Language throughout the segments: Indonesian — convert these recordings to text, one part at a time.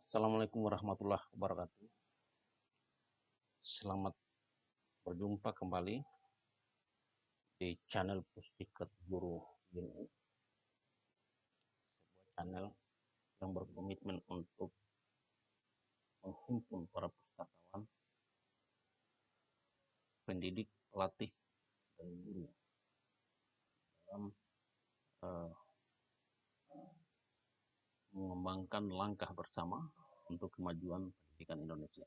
Assalamualaikum warahmatullahi wabarakatuh. Selamat berjumpa kembali di channel Pustiket Guru ini, sebuah channel yang berkomitmen untuk menghimpun para pustakawan, pendidik, pelatih, dan guru dalam mengembangkan langkah bersama untuk kemajuan pendidikan Indonesia.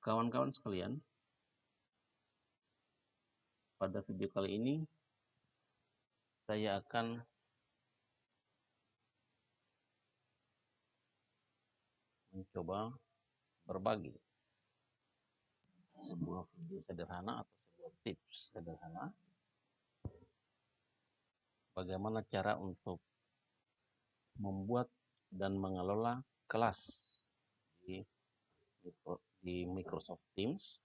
Kawan-kawan sekalian, pada video kali ini saya akan mencoba berbagi sebuah video sederhana atau sebuah tips sederhana bagaimana cara untuk membuat dan mengelola kelas di Microsoft Teams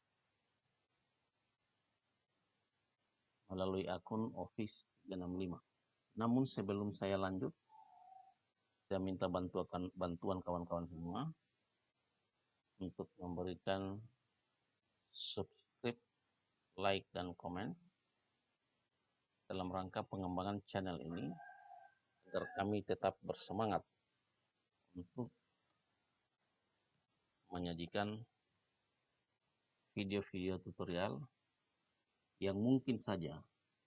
melalui akun Office 365. Namun sebelum saya lanjut, saya minta bantuan kawan-kawan semua untuk memberikan subscribe, like, dan komen dalam rangka pengembangan channel ini agar kami tetap bersemangat untuk menyajikan video-video tutorial yang mungkin saja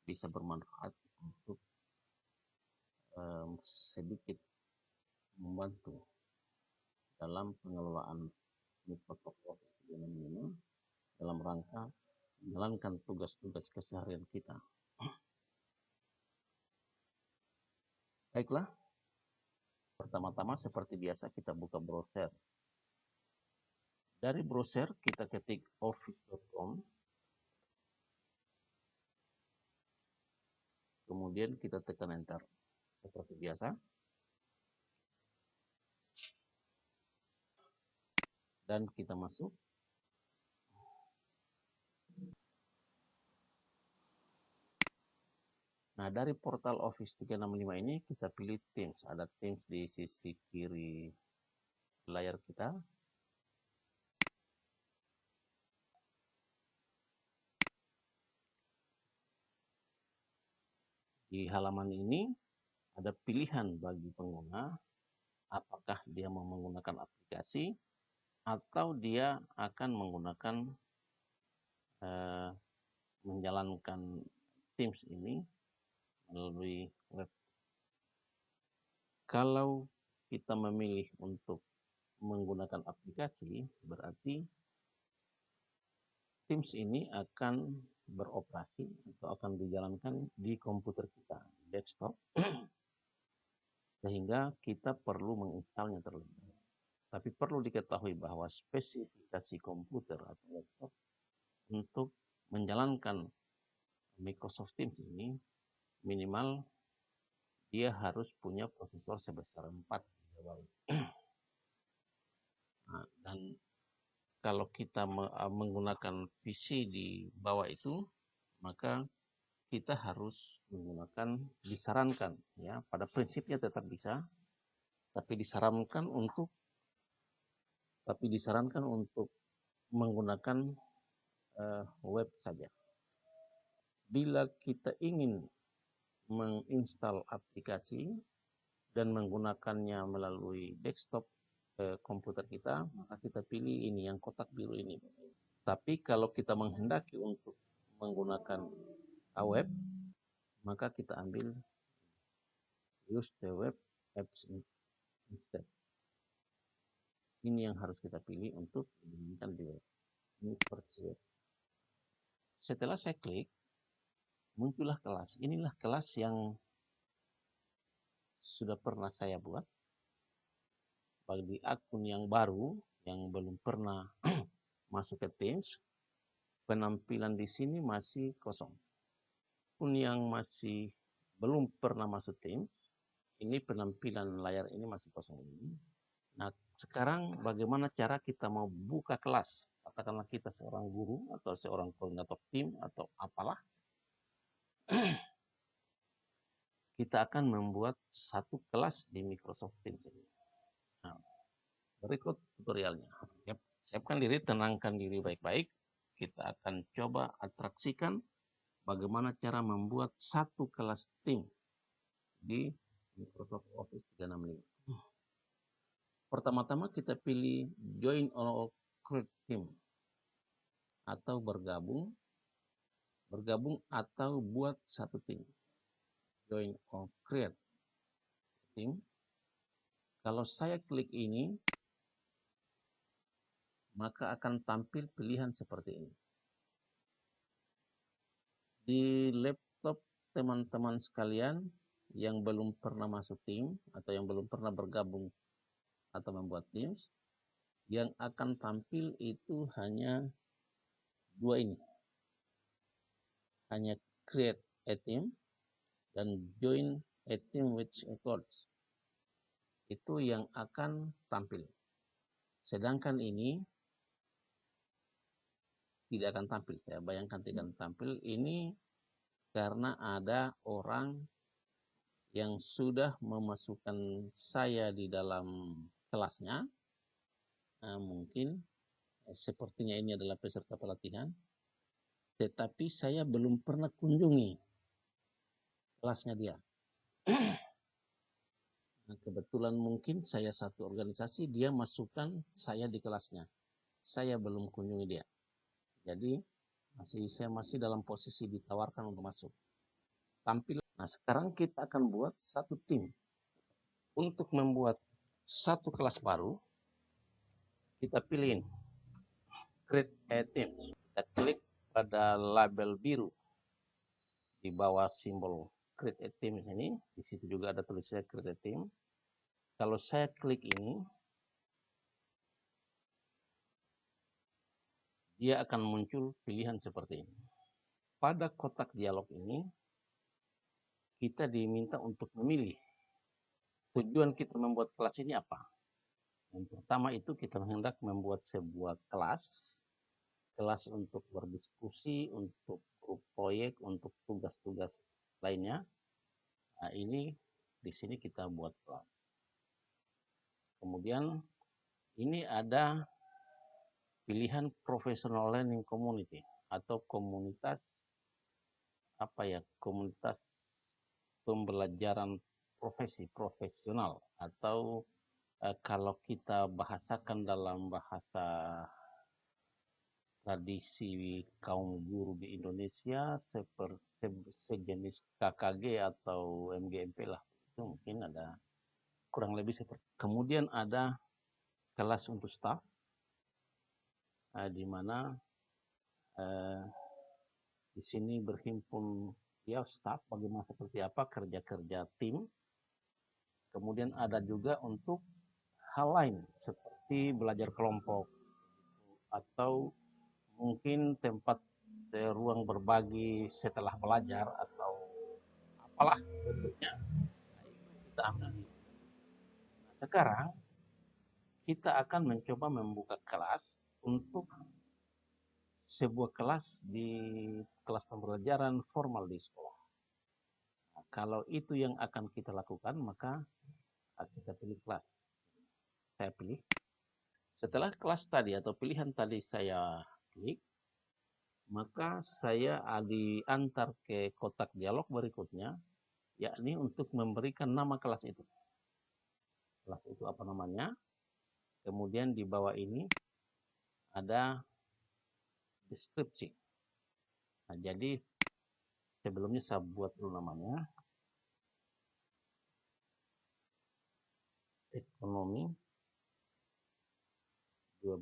bisa bermanfaat untuk sedikit membantu dalam pengelolaan Microsoft Office 365 dalam rangka menjalankan tugas-tugas keseharian kita. Baiklah, pertama-tama seperti biasa kita buka browser. Dari browser kita ketik office.com, kemudian kita tekan enter seperti biasa. Dan kita masuk. Nah, dari portal Office 365 ini kita pilih Teams. Ada Teams di sisi kiri layar kita. Di halaman ini ada pilihan bagi pengguna, apakah dia mau menggunakan aplikasi atau dia akan menggunakan menjalankan Teams ini melalui web. Kalau kita memilih untuk menggunakan aplikasi, berarti Teams ini akan beroperasi atau akan dijalankan di komputer kita, desktop, sehingga kita perlu menginstalnya terlebih dahulu. Tapi perlu diketahui bahwa spesifikasi komputer atau laptop untuk menjalankan Microsoft Teams ini minimal dia harus punya prosesor sebesar 4 GB. Nah, dan kalau kita menggunakan PC di bawah itu, maka kita harus menggunakan, disarankan ya, pada prinsipnya tetap bisa, tapi disarankan untuk menggunakan web saja. Bila kita ingin menginstal aplikasi dan menggunakannya melalui desktop komputer kita, maka kita pilih ini yang kotak biru ini. Tapi kalau kita menghendaki untuk menggunakan web, maka kita ambil use the web apps instead. Ini yang harus kita pilih untuk menggunakan di web. Ini first web. Setelah saya klik, muncullah kelas. Inilah kelas yang sudah pernah saya buat. Bagi akun yang baru, yang belum pernah masuk ke Teams, penampilan di sini masih kosong. Akun yang masih belum pernah masuk Teams, ini penampilan layar ini masih kosong ini. Nah, sekarang bagaimana cara kita mau buka kelas? Katakanlah kita seorang guru atau seorang koordinator tim atau apalah. kita akan membuat satu kelas di Microsoft Teams ini. Nah, berikut tutorialnya. Siapkan diri, tenangkan diri baik-baik. Kita akan coba atraksikan bagaimana cara membuat satu kelas tim di Microsoft Office 365. Pertama-tama kita pilih Join or Create Team atau bergabung atau buat satu tim. Join or Create Team. Kalau saya klik ini, maka akan tampil pilihan seperti ini. Di laptop teman-teman sekalian yang belum pernah masuk tim atau yang belum pernah bergabung atau membuat Teams, yang akan tampil itu hanya dua ini. Hanya create a team dan join a team with accounts. Itu yang akan tampil. Sedangkan ini tidak akan tampil. Saya bayangkan tidak akan tampil. Ini karena ada orang yang sudah memasukkan saya di dalam kelasnya. Nah, mungkin sepertinya ini adalah peserta pelatihan. Tetapi saya belum pernah kunjungi kelasnya dia. Nah, kebetulan mungkin saya satu organisasi, dia masukkan saya di kelasnya. Saya belum kunjungi dia. Jadi saya masih dalam posisi ditawarkan untuk masuk. Tampil. Nah, sekarang kita akan buat satu tim. Untuk membuat satu kelas baru, kita pilih ini. Create a team. Kita klik pada label biru di bawah simbol Create a Team ini. Di situ juga ada tulisannya Create a Team. Kalau saya klik ini, dia akan muncul pilihan seperti ini. Pada kotak dialog ini, kita diminta untuk memilih tujuan kita membuat kelas ini apa. Yang pertama itu kita hendak membuat sebuah kelas untuk berdiskusi, untuk grup proyek, untuk tugas-tugas lainnya. Nah, ini di sini kita buat kelas. Kemudian ini ada pilihan professional learning community atau komunitas komunitas pembelajaran profesional atau kalau kita bahasakan dalam bahasa tradisi kaum guru di Indonesia seperti sejenis KKG atau MGMP lah, itu mungkin ada kurang lebih seperti. Kemudian ada kelas untuk staff, di mana di sini berhimpun ya staff bagaimana seperti apa kerja tim. Kemudian ada juga untuk hal lain seperti belajar kelompok atau mungkin tempat ruang berbagi setelah belajar atau apalah bentuknya. Kita ambil. Nah, sekarang kita akan mencoba membuka kelas untuk sebuah kelas pembelajaran formal di sekolah. Nah, kalau itu yang akan kita lakukan, maka kita pilih kelas. Saya pilih. Setelah kelas tadi atau pilihan tadi saya klik, maka saya diantar ke kotak dialog berikutnya, yakni untuk memberikan nama kelas itu. Kelas itu apa namanya? Kemudian di bawah ini ada deskripsi. Nah, jadi sebelumnya saya buat dulu namanya. Ekonomi 12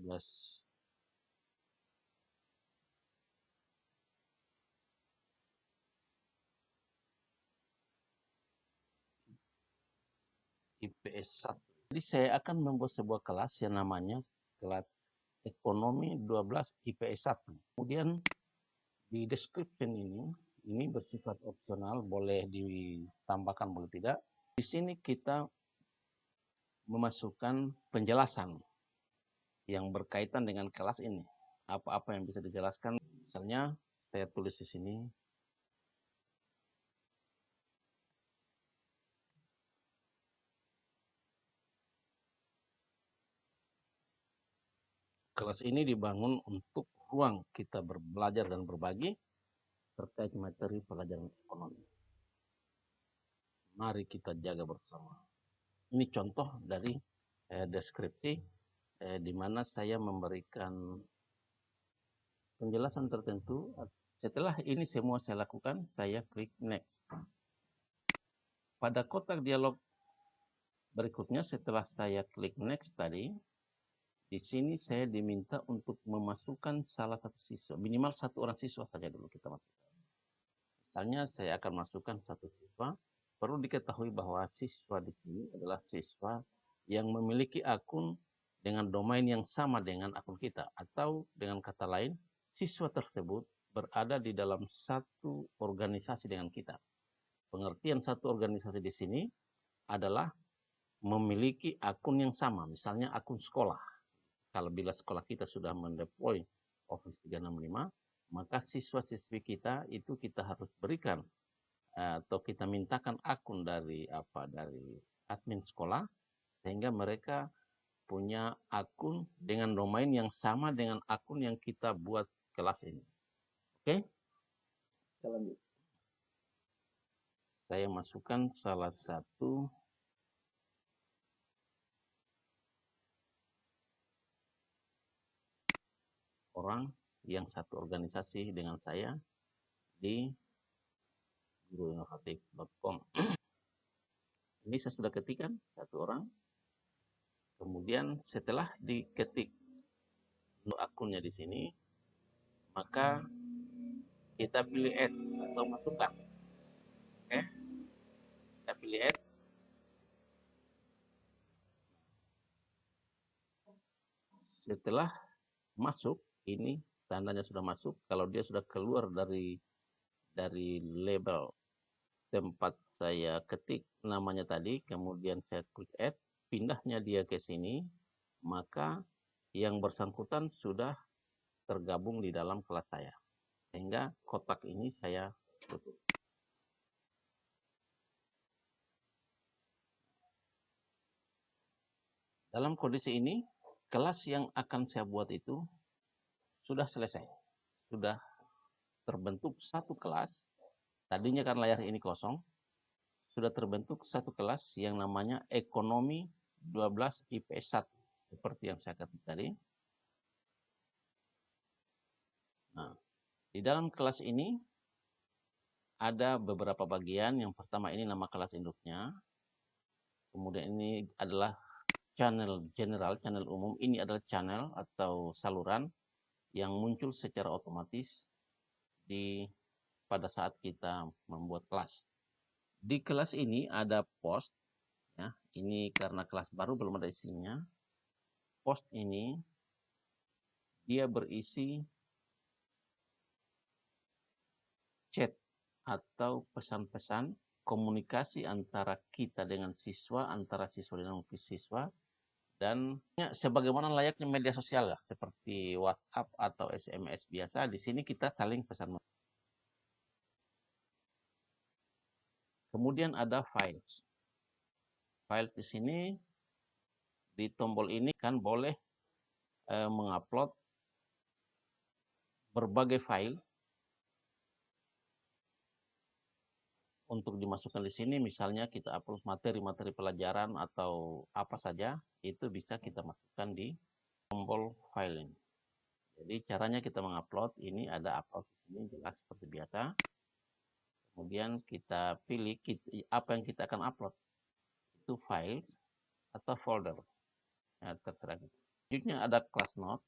IPS 1. Jadi saya akan membuat sebuah kelas yang namanya kelas Ekonomi 12 IPS 1. Kemudian di description ini bersifat opsional, boleh ditambahkan boleh tidak. Di sini kita memasukkan penjelasan yang berkaitan dengan kelas ini. Apa-apa yang bisa dijelaskan. Misalnya saya tulis di sini Kelas ini dibangun untuk ruang kita belajar dan berbagi terkait materi pelajaran ekonomi. Mari kita jaga bersama. Ini contoh dari deskripsi di mana saya memberikan penjelasan tertentu. Setelah ini semua saya lakukan, saya klik next. Pada kotak dialog berikutnya setelah saya klik next tadi, di sini saya diminta untuk memasukkan salah satu siswa, minimal satu orang siswa saja dulu kita masukkan. Misalnya saya akan masukkan satu siswa. Perlu diketahui bahwa siswa di sini adalah siswa yang memiliki akun dengan domain yang sama dengan akun kita, atau dengan kata lain, siswa tersebut berada di dalam satu organisasi dengan kita. Pengertian satu organisasi di sini adalah memiliki akun yang sama, misalnya akun sekolah. Kalau bila sekolah kita sudah mendeploy Office 365, maka siswa-siswi kita itu kita harus berikan atau kita mintakan akun dari admin sekolah sehingga mereka punya akun dengan domain yang sama dengan akun yang kita buat kelas ini. Oke? Selanjutnya saya masukkan salah satu orang yang satu organisasi dengan saya di guruinovatif.com. Ini saya sudah ketikkan satu orang. Kemudian setelah diketik akunnya di sini, maka kita pilih add atau masukkan. Oke, kita pilih add. Setelah masuk, ini tandanya sudah masuk. Kalau dia sudah keluar dari label tempat saya ketik namanya tadi, kemudian saya klik add, pindahnya dia ke sini, maka yang bersangkutan sudah tergabung di dalam kelas saya. Sehingga kotak ini saya tutup. Dalam kondisi ini, kelas yang akan saya buat itu sudah selesai. Sudah terbentuk satu kelas. Tadinya kan layar ini kosong. Sudah terbentuk satu kelas yang namanya Ekonomi 12 IPS 1. Seperti yang saya katakan tadi. Nah, di dalam kelas ini ada beberapa bagian. Yang pertama ini nama kelas induknya. Kemudian ini adalah channel general, channel umum. Ini adalah channel atau saluran yang muncul secara otomatis pada saat kita membuat kelas. Di kelas ini ada post, ya. Ini karena kelas baru belum ada isinya. Post ini dia berisi chat atau pesan-pesan komunikasi antara kita dengan siswa, antara siswa dengan siswa, dan sebagaimana layaknya media sosial ya, seperti WhatsApp atau SMS biasa. Di sini kita saling pesan. Kemudian ada files. Files di sini di tombol ini kan boleh mengupload berbagai file untuk dimasukkan di sini. Misalnya kita upload materi-materi pelajaran atau apa saja, itu bisa kita masukkan di tombol file ini. Jadi caranya kita mengupload, ini ada upload di sini jelas seperti biasa. Kemudian kita pilih apa yang kita akan upload. Itu files atau folder. Ya, terserah kita. Selanjutnya ada class note.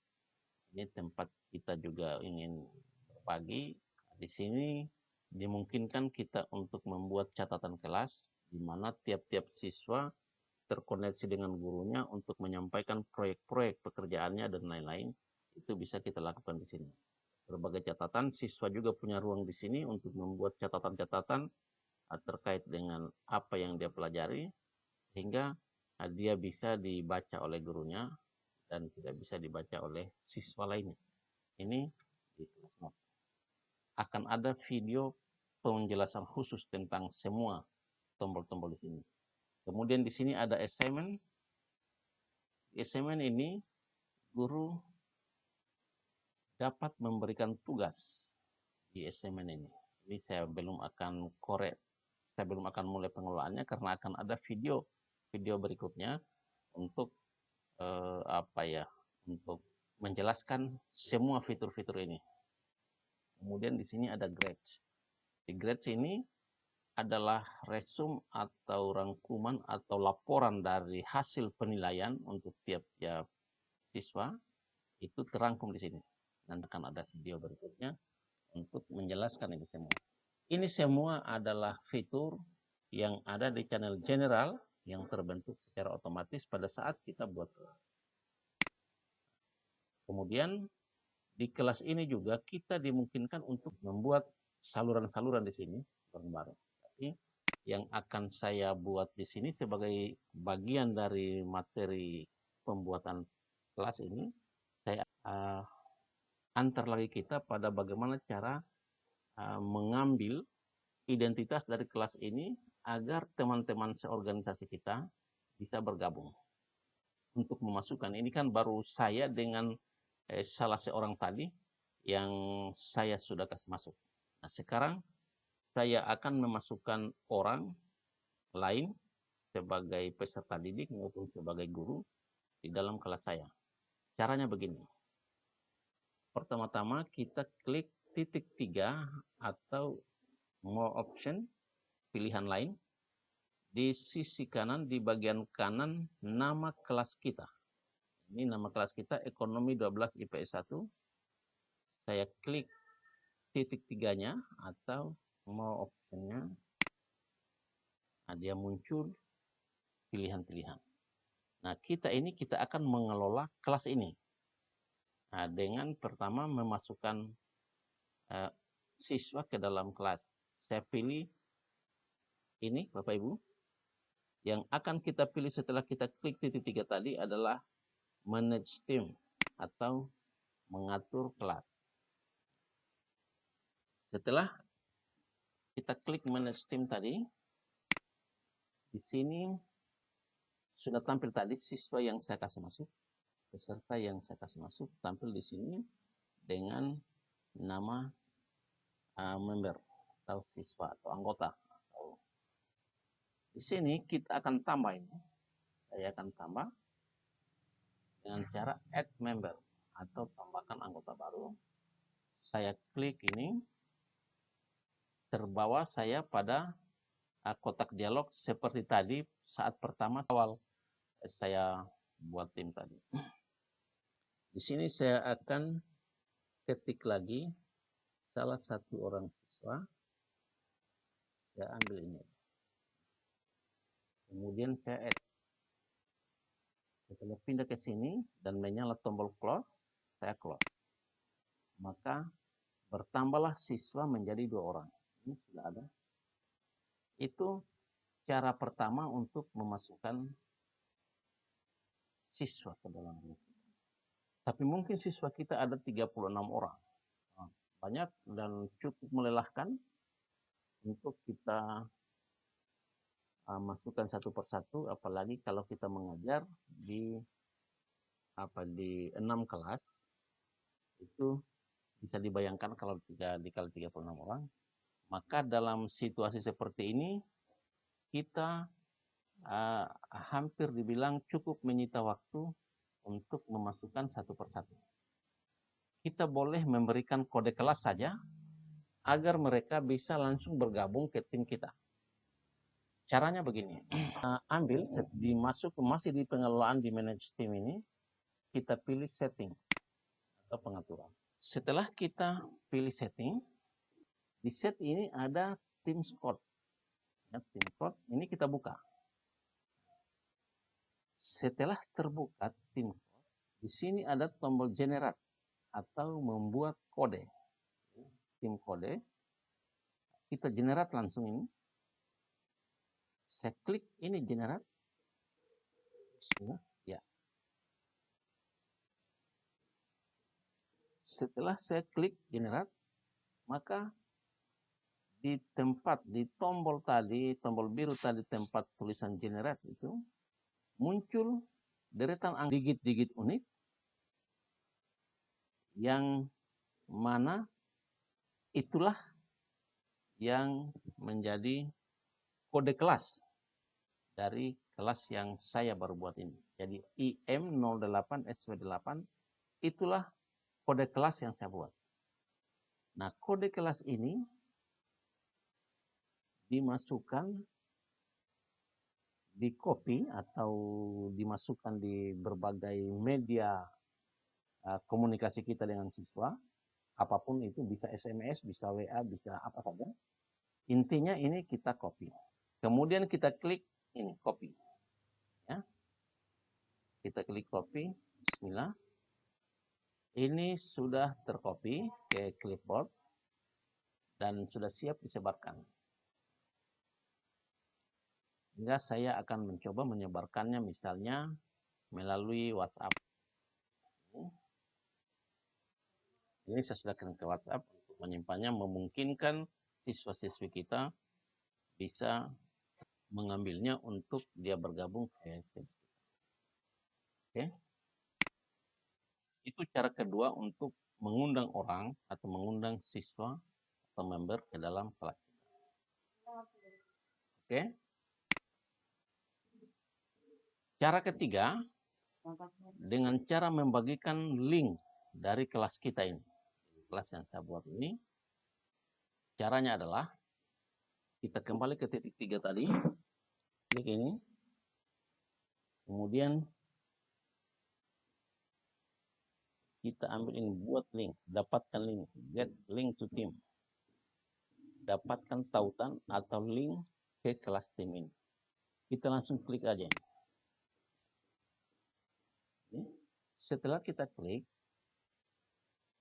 Ini tempat kita juga ingin berbagi. Di sini dimungkinkan kita untuk membuat catatan kelas di mana tiap-tiap siswa terkoneksi dengan gurunya untuk menyampaikan proyek-proyek pekerjaannya dan lain-lain. Itu bisa kita lakukan di sini. Berbagai catatan, siswa juga punya ruang di sini untuk membuat catatan-catatan terkait dengan apa yang dia pelajari, sehingga dia bisa dibaca oleh gurunya dan tidak bisa dibaca oleh siswa lainnya. Ini akan ada video penjelasan khusus tentang semua tombol-tombol di sini. Kemudian di sini ada assignment. Assignment ini guru dapat memberikan tugas di SMN ini. Ini saya belum akan saya belum akan mulai pengelolaannya karena akan ada video berikutnya untuk untuk menjelaskan semua fitur-fitur ini. Kemudian di sini ada grades. Di grades ini adalah resume atau rangkuman atau laporan dari hasil penilaian untuk tiap-tiap siswa, itu terangkum di sini. Nanti akan ada video berikutnya untuk menjelaskan ini semua. Ini semua adalah fitur yang ada di channel general yang terbentuk secara otomatis pada saat kita buat kelas. Kemudian di kelas ini juga kita dimungkinkan untuk membuat saluran-saluran di sini bareng-bareng. Tapi yang akan saya buat di sini sebagai bagian dari materi pembuatan kelas ini, saya antar lagi kita pada bagaimana cara mengambil identitas dari kelas ini agar teman-teman seorganisasi kita bisa bergabung untuk memasukkan. Ini kan baru saya dengan salah seorang tadi yang saya sudah kasih masuk. Nah, sekarang saya akan memasukkan orang lain sebagai peserta didik maupun sebagai guru di dalam kelas saya. Caranya begini. Pertama-tama kita klik titik 3 atau more option, pilihan lain. Di sisi kanan, di bagian kanan, nama kelas kita. Ini nama kelas kita, Ekonomi 12 IPS 1. Saya klik titik 3-nya atau more option-nya. Nah, dia muncul pilihan-pilihan. Nah, kita akan mengelola kelas ini. Nah, dengan pertama memasukkan siswa ke dalam kelas. Saya pilih ini, Bapak Ibu. Yang akan kita pilih setelah kita klik titik 3 tadi adalah manage team atau mengatur kelas. Setelah kita klik manage team tadi, di sini sudah tampil tadi siswa yang saya kasih masuk, peserta yang saya kasih masuk tampil di sini dengan nama member atau siswa atau anggota. Di sini kita akan tambah ini. Saya akan tambah dengan cara add member atau tambahkan anggota baru. Saya klik ini, terbawa saya pada kotak dialog seperti tadi saat pertama awal saya buat tim tadi. Di sini saya akan ketik lagi salah satu orang siswa. Saya ambil ini. Kemudian saya add. Setelah pindah ke sini dan menyala tombol close, saya close. Maka bertambahlah siswa menjadi 2 orang. Ini sudah ada. Itu cara pertama untuk memasukkan siswa ke dalam grup. Tapi mungkin siswa kita ada 36 orang. Banyak dan cukup melelahkan untuk kita masukkan satu persatu, apalagi kalau kita mengajar di 6 kelas, itu bisa dibayangkan kalau dikali 36 orang, maka dalam situasi seperti ini kita hampir dibilang cukup menyita waktu untuk memasukkan satu persatu. Kita boleh memberikan kode kelas saja agar mereka bisa langsung bergabung ke tim kita. Caranya begini, ambil masih di pengelolaan di manage team ini, kita pilih setting atau pengaturan. Setelah kita pilih setting, di set ini ada Teams code. Ya, Teams code ini kita buka. Setelah terbuka Teams code, di sini ada tombol generate atau membuat kode. Tim kode, kita generate langsung ini. Saya klik ini generate. Ya. Setelah saya klik generate, maka di tombol biru tadi tempat tulisan generate itu muncul deretan digit-digit unik yang mana itulah yang menjadi kode kelas dari kelas yang saya baru buat ini. Jadi IM08 SW8 itulah kode kelas yang saya buat. Nah, kode kelas ini dimasukkan, di copy atau dimasukkan di berbagai media komunikasi kita dengan siswa, apapun itu, bisa SMS, bisa WA, bisa apa saja. Intinya ini kita copy. Kemudian kita klik ini copy. Ya. Kita klik copy, bismillah. Ini sudah tercopy ke clipboard dan sudah siap disebarkan. Hingga saya akan mencoba menyebarkannya misalnya melalui WhatsApp. Ini saya sudah kirim ke WhatsApp untuk menyimpannya, memungkinkan siswa-siswi kita bisa mengambilnya untuk dia bergabung ke tim. Oke. Itu cara kedua untuk mengundang orang atau mengundang siswa atau member ke dalam kelas. Oke. Cara ketiga, dengan cara membagikan link dari kelas kita ini. Kelas yang saya buat ini, caranya adalah kita kembali ke titik 3 tadi, klik ini, kemudian kita ambil ini, buat link, dapatkan link, get link to team. Dapatkan tautan atau link ke kelas tim ini. Kita langsung klik aja. Setelah kita klik,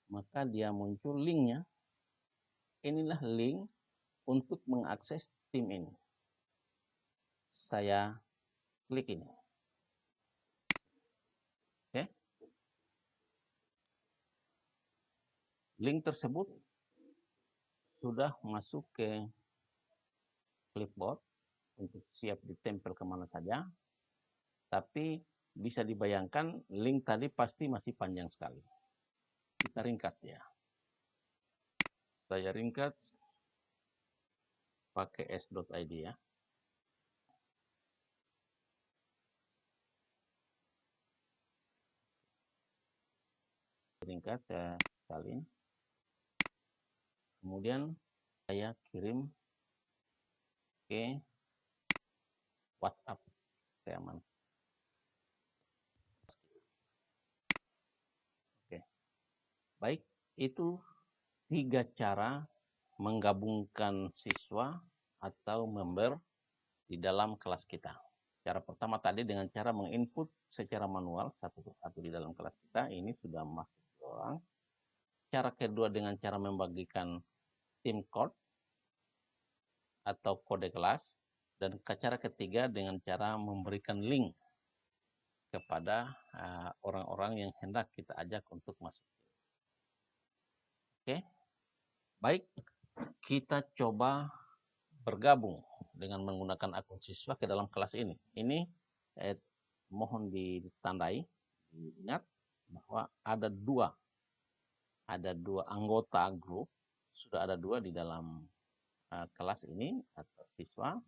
maka dia muncul linknya. Inilah link untuk mengakses tim ini. Saya klik ini. Oke. Link tersebut sudah masuk ke clipboard untuk siap ditempel kemana saja. Tapi bisa dibayangkan link tadi pasti masih panjang sekali. Kita ringkas dia. Saya ringkas pakai s.id ya. Ringkas saya salin. Kemudian saya kirim ke WhatsApp. Saya aman. Oke. Baik, itu 3 cara menggabungkan siswa atau member di dalam kelas kita. Cara pertama tadi dengan cara menginput secara manual satu persatu di dalam kelas kita, ini sudah masuk orang. Cara kedua dengan cara membagikan tim code atau kode kelas, dan cara ketiga dengan cara memberikan link kepada orang-orang yang hendak kita ajak untuk masuk. Oke, baik, kita coba bergabung dengan menggunakan akun siswa ke dalam kelas ini. Ini mohon ditandai, diingat bahwa ada dua anggota grup, sudah ada 2 di dalam kelas ini atau siswa.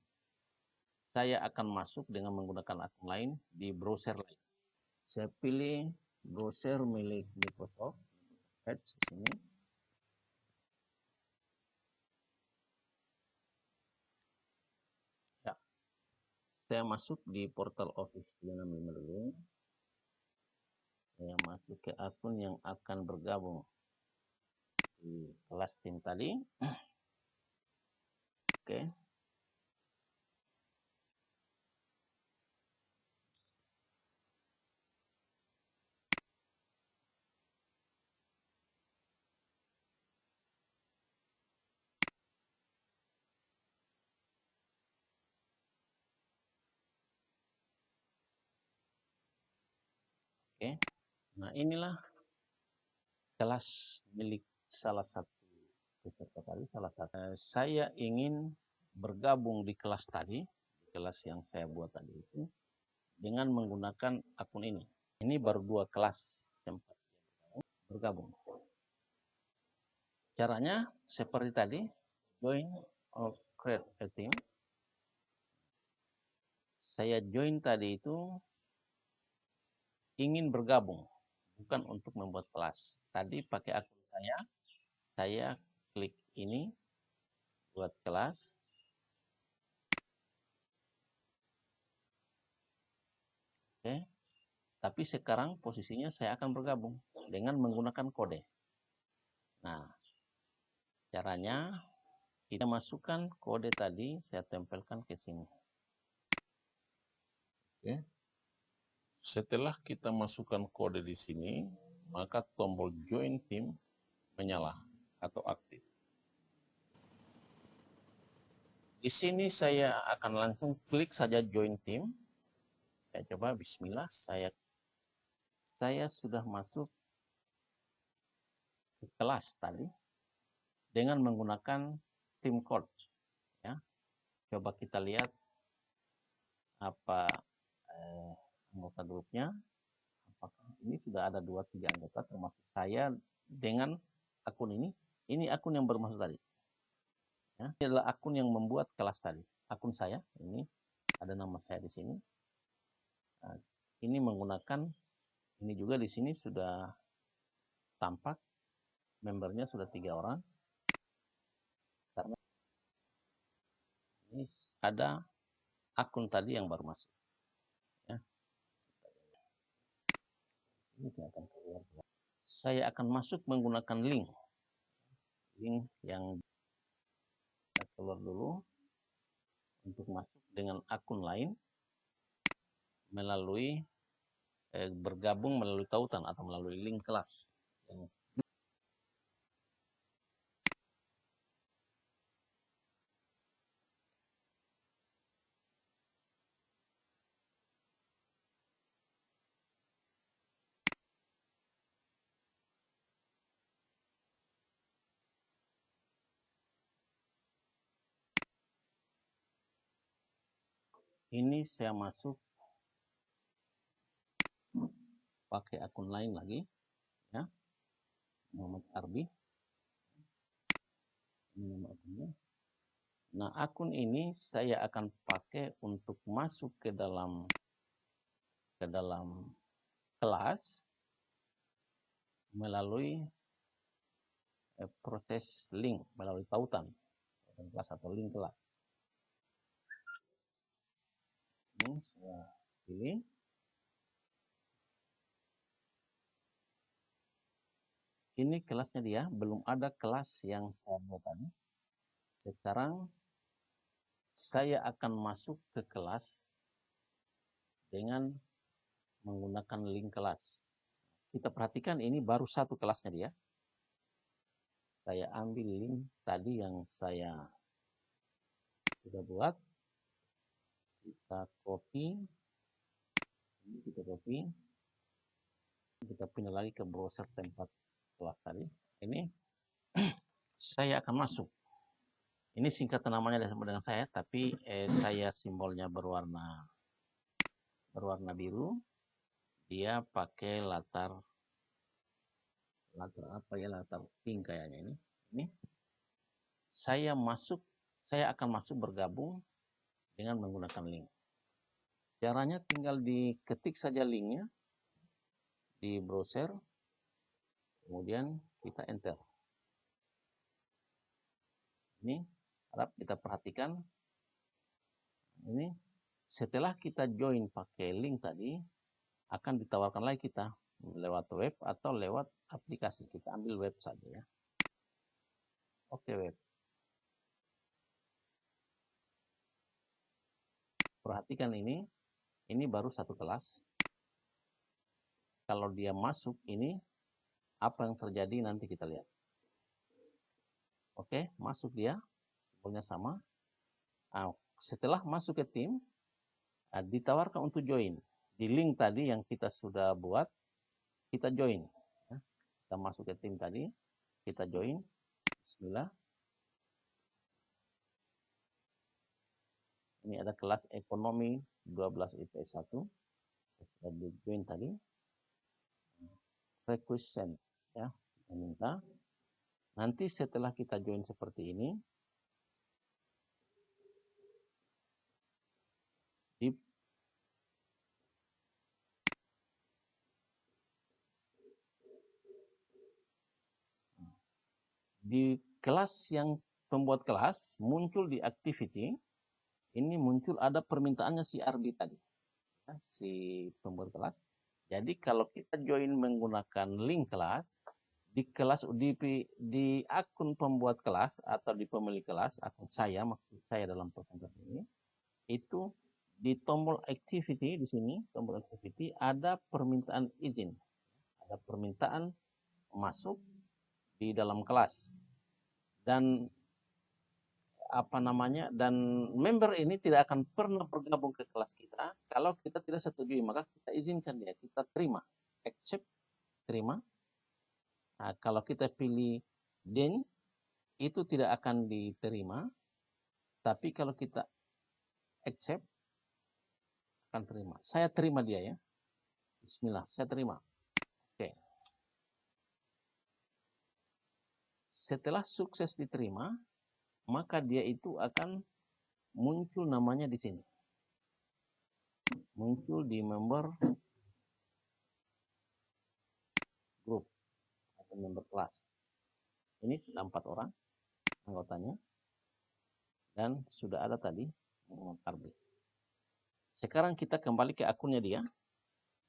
Saya akan masuk dengan menggunakan akun lain di browser lain. Saya pilih browser milik Microsoft Edge di sini. Ya. Saya masuk di portal Office 365 dulu. Saya masuk ke akun yang akan bergabung di kelas tim tadi. Oke. Oke. Nah, inilah kelas milik salah satu peserta tadi, saya ingin bergabung di kelas tadi, kelas yang saya buat tadi itu, dengan menggunakan akun ini. Ini baru 2 kelas tempat bergabung. Caranya seperti tadi, join or create a team. Saya join tadi itu ingin bergabung, bukan untuk membuat kelas. Tadi pakai akun saya klik ini, buat kelas. Oke. Tapi sekarang posisinya saya akan bergabung dengan menggunakan kode. Nah, caranya kita masukkan kode tadi, saya tempelkan ke sini. Oke. Setelah kita masukkan kode di sini, maka tombol join team menyala atau aktif. Di sini saya akan langsung klik saja join team. Saya coba, bismillah, saya sudah masuk ke kelas tadi dengan menggunakan team code. Ya. Coba kita lihat apa anggota grupnya. Apakah ini sudah ada 2-3 anggota termasuk saya dengan akun ini. Ini akun yang bermaksud tadi. Ya, ini adalah akun yang membuat kelas tadi. Akun saya, ini ada nama saya di sini. Nah, ini menggunakan, ini juga di sini sudah tampak, membernya sudah 3 orang. Karena ini ada akun tadi yang baru masuk. Ya. Ini saya akan keluar. Saya akan masuk menggunakan link yang saya keluar dulu untuk masuk dengan akun lain melalui bergabung melalui tautan atau melalui link kelas. Ini saya masuk pakai akun lain lagi, ya, Muhammad Arbi. Ini nama akunnya. Nah, akun ini saya akan pakai untuk masuk ke dalam kelas melalui proses link, melalui tautan kelas atau link kelas. Ini saya pilih. Ini kelasnya dia, belum ada kelas yang saya buat tadi. Sekarang saya akan masuk ke kelas dengan menggunakan link kelas. Kita perhatikan ini baru satu kelasnya dia. Saya ambil link tadi yang saya sudah buat. Kita copy. Ini kita copy. Kita pindah lagi ke browser tempat kelas tadi. Ini saya akan masuk. Ini singkatan namanya sama dengan saya, tapi saya simbolnya berwarna biru. Dia pakai latar apa ya, latar pink kayaknya ini. Saya akan masuk bergabung dengan menggunakan link. Caranya tinggal diketik saja linknya di browser, kemudian kita enter. Ini harap kita perhatikan. Ini setelah kita join pakai link tadi, akan ditawarkan lagi kita lewat web atau lewat aplikasi. Kita ambil web saja ya. Oke, web. Perhatikan ini baru satu kelas. Kalau dia masuk ini, apa yang terjadi nanti kita lihat. Oke, masuk dia, simbolnya sama. Nah, setelah masuk ke tim, ditawarkan untuk join. Di link tadi yang kita sudah buat, kita join. Kita masuk ke tim tadi, kita join. Bismillah. Ini ada kelas ekonomi 12 IPS 1. Sudah di join tadi. Request send, ya, kita minta. Nanti setelah kita join seperti ini, di kelas yang pembuat kelas muncul di activity, ini muncul ada permintaannya si Arbi tadi, ya, si pembuat kelas. Jadi kalau kita join menggunakan link kelas, di akun pembuat kelas atau di pemilik kelas, akun saya, maksud saya dalam presentasi ini, itu di tombol activity di sini, tombol activity ada permintaan izin, ada permintaan masuk di dalam kelas. Dan dan member ini tidak akan pernah bergabung ke kelas kita kalau kita tidak setujui, maka kita izinkan dia, kita terima, accept, terima. Nah, kalau kita pilih then, itu tidak akan diterima, tapi kalau kita accept, akan terima. Saya terima dia ya, bismillah, saya terima. Oke. Setelah sukses diterima, maka dia itu akan muncul namanya di sini. Muncul di member group atau member kelas. Ini sudah 4 orang anggotanya. Dan sudah ada tadi Muhammad Arbi. Sekarang kita kembali ke akunnya dia.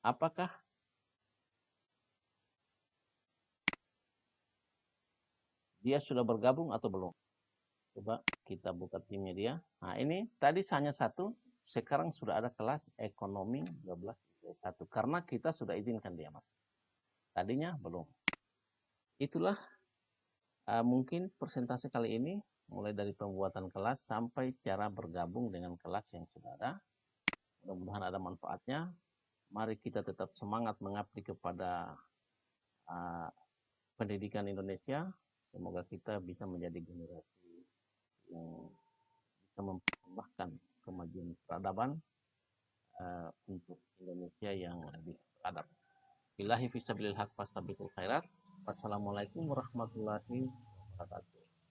Apakah dia sudah bergabung atau belum? Coba kita buka timnya dia. Nah ini tadi hanya 1, sekarang sudah ada kelas ekonomi 12-1. Karena kita sudah izinkan dia mas. Tadinya belum. Itulah mungkin presentasi kali ini. Mulai dari pembuatan kelas sampai cara bergabung dengan kelas yang sudah ada. Mudah-mudahan ada manfaatnya. Mari kita tetap semangat mengabdi kepada pendidikan Indonesia. Semoga kita bisa menjadi generasi yang bisa mempersembahkan kemajuan peradaban untuk Indonesia yang lebih beradab. Billahi fisabilil haq fastabiqul khairat. Wassalamualaikum warahmatullahi wabarakatuh.